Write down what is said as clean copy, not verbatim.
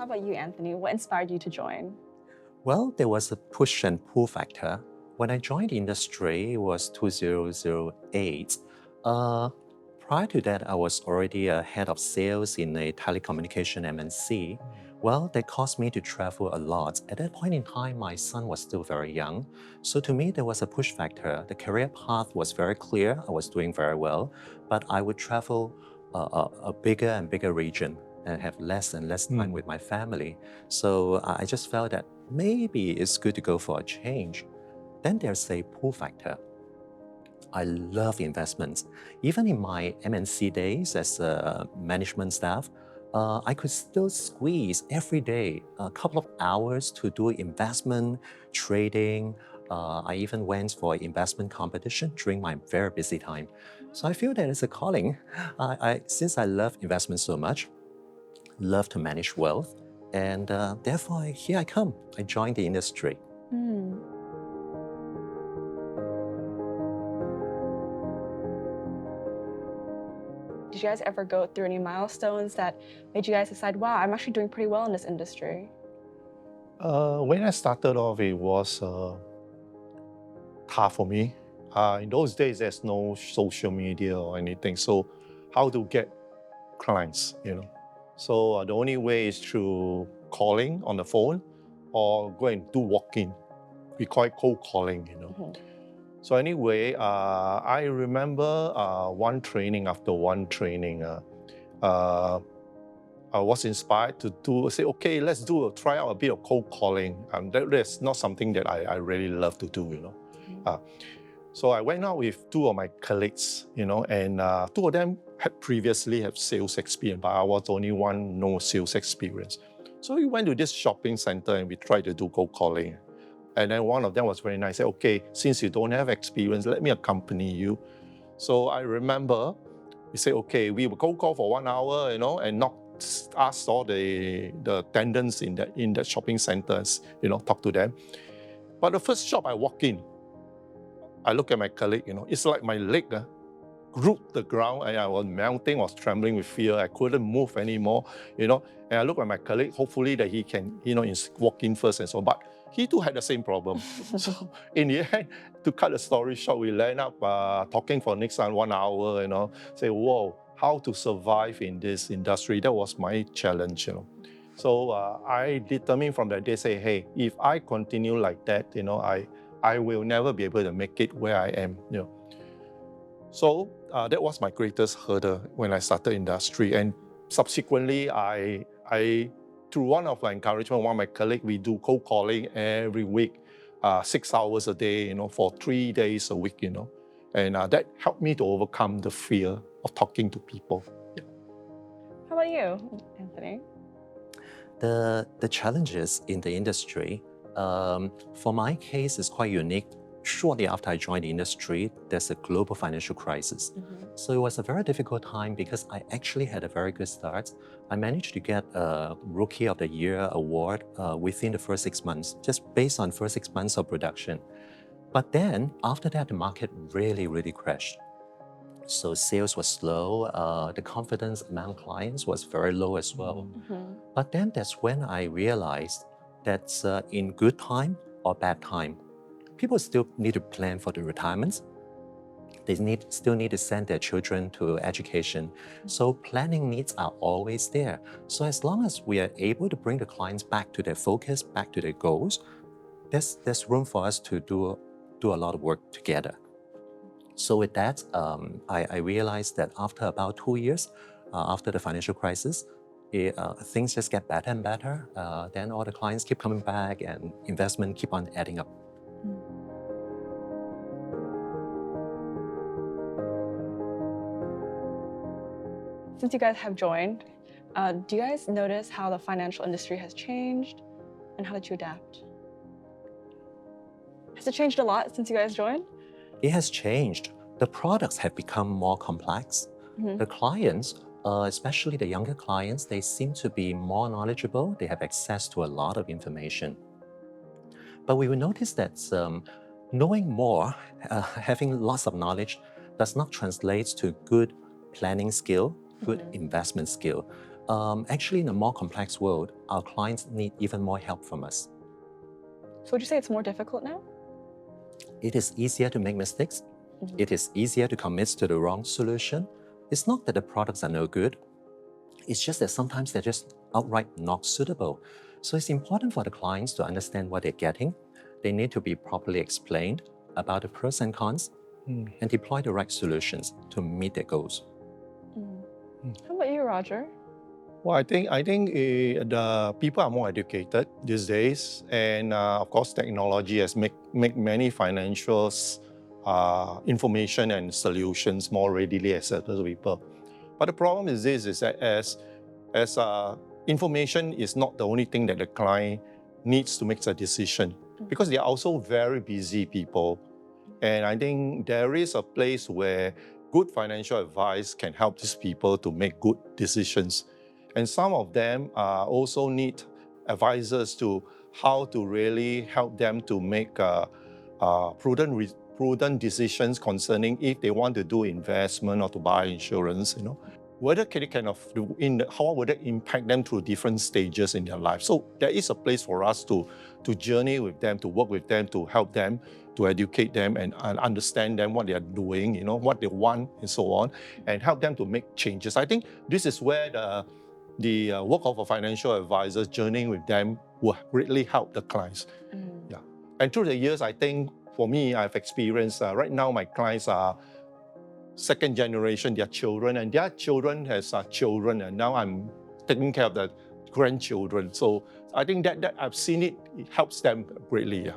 about you, Anthony? What inspired you to join? Well, there was a push and pull factor. When I joined the industry, it was 2008. Prior to that, I was already a head of sales in a telecommunication MNC. Well, that caused me to travel a lot. At that point in time, my son was still very young. So to me, there was a push factor. The career path was very clear. I was doing very well, but I would travel a bigger and bigger region and have less and less time with my family. So I just felt that maybe it's good to go for a change. Then there's a pull factor. I love investments. Even in my MNC days as a management staff, I could still squeeze every day a couple of hours to do investment, trading. I even went for investment competition during my very busy time. So I feel that it's a calling. Since I love investment so much, love to manage wealth, and therefore here I come. I joined the industry. Did you guys ever go through any milestones that made you guys decide, wow, I'm actually doing pretty well in this industry? When I started off, it was tough for me. In those days, there's no social media or anything. So how to get clients, So the only way is through calling on the phone or go and do walk-in. We call it cold calling, So anyway, I remember one training after one training, I was inspired to say, okay, let's try out a bit of cold calling. That's not something that I really love to do, So I went out with two of my colleagues, and two of them had previously had sales experience, but I was the only one no sales experience. So we went to this shopping center and we tried to do cold calling. And then one of them was very nice. Said, okay, since you don't have experience, let me accompany you. So I remember we said, okay, we will cold call for 1 hour, and not ask all the attendants in the shopping centers, talk to them. But the first shop I walk in, I look at my colleague, it's like my leg gripped the ground and I was melting, was trembling with fear. I couldn't move anymore, and I look at my colleague, hopefully that he can, walk in first and so on. But he too had the same problem. So in the end, to cut the story short, we ended up talking for next 1 hour, say, whoa, how to survive in this industry. That was my challenge, So I determined from that day, say, hey, if I continue like that, I will never be able to make it where I am, So that was my greatest hurdle when I started industry. And subsequently, I through one of my encouragement, one of my colleagues, we do cold calling every week, 6 hours a day, for 3 days a week, And that helped me to overcome the fear of talking to people. Yeah. How about you, Anthony? The challenges in the industry, for my case, is quite unique. Shortly after I joined the industry, there's a global financial crisis. So it was a very difficult time because I actually had a very good start. I managed to get a Rookie of the Year award within the first 6 months, just based on first 6 months of production. But then, after that, the market really crashed. So sales was slow, the confidence among clients was very low as well. But then that's when I realized that in good time or bad time, people still need to plan for the retirements. They still need to send their children to education. So planning needs are always there. So as long as we are able to bring the clients back to their focus, back to their goals, there's room for us to do a lot of work together. So with that, I realized that after about 2 years, after the financial crisis, things just get better and better. Then all the clients keep coming back and investment keep on adding up. Since you guys have joined, do you guys notice how the financial industry has changed and how did you adapt? Has it changed a lot since you guys joined? It has changed. The products have become more complex. The clients, especially the younger clients, they seem to be more knowledgeable. They have access to a lot of information. But we will notice that knowing more, having lots of knowledge, does not translate to good planning skill, good investment skill. Actually, in a more complex world, our clients need even more help from us. So would you say it's more difficult now? It is easier to make mistakes. It is easier to commit to the wrong solution. It's not that the products are no good. It's just that sometimes they're just outright not suitable. So it's important for the clients to understand what they're getting. They need to be properly explained about the pros and cons and deploy the right solutions to meet their goals. How about you, Roger? Well, I think the people are more educated these days, and of course, technology has make many financials information and solutions more readily accessible to people. But the problem is this: is that as information is not the only thing that the client needs to make a decision, because they are also very busy people, and I think there is a place where good financial advice can help these people to make good decisions. And some of them also need advisors to how to really help them to make prudent decisions concerning if they want to do investment or to buy insurance. Whether how would it impact them through different stages in their life. So there is a place for us to journey with them, to work with them, to help them, to educate them and understand them, what they are doing, what they want and so on, and help them to make changes. I think this is where the work of a financial advisor, journeying with them, will greatly help the clients. Yeah. And through the years, I think for me, I've experienced, right now my clients are second generation, their children, and their children has children, and now I'm taking care of the grandchildren. So I think that I've seen it helps them greatly. Yeah.